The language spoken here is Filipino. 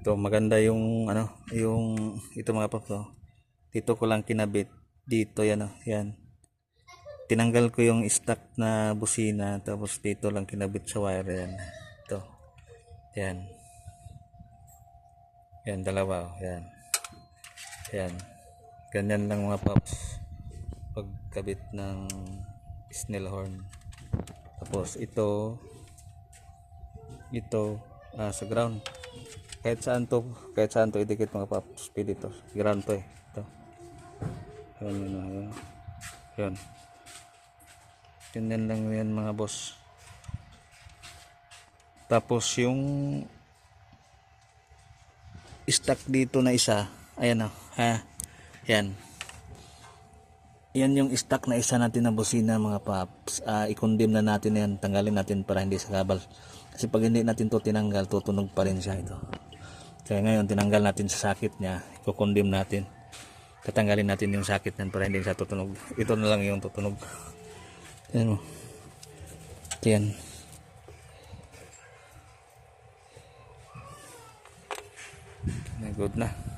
Ito maganda yung ano, yung ito mga paps, oh. Dito ko lang kinabit dito yan, oh. Yan. Tinanggal ko yung stock na busina tapos dito lang kinabit sa wire yan. Ito. Yan. Yan dalawa, oh. Yan. Yan. Ganyan lang mga paps pagkabit ng snail horn. Tapos ito sa ground. Kahit saan to idikit mga paps, pwede to. Ground to eh. Ito. Yan. Yan. Ganyan lang yan mga boss. Tapos yung stock dito na isa, ayan oh, ha. Yan. Yan yung stock na isa natin na busina mga paps. I-condemn na natin yan, tanggalin natin para hindi sa kabal. Kasi pag hindi natin to tinanggal, tutunog pa rin siya ito. Kaya ngayon tinanggal natin sa sakit niya, i-condemn natin. Tatanggalin natin yung sakit niyan para hindi siya tutunog. Ito na lang yung tutunog. Ayan o. Yan. Good na.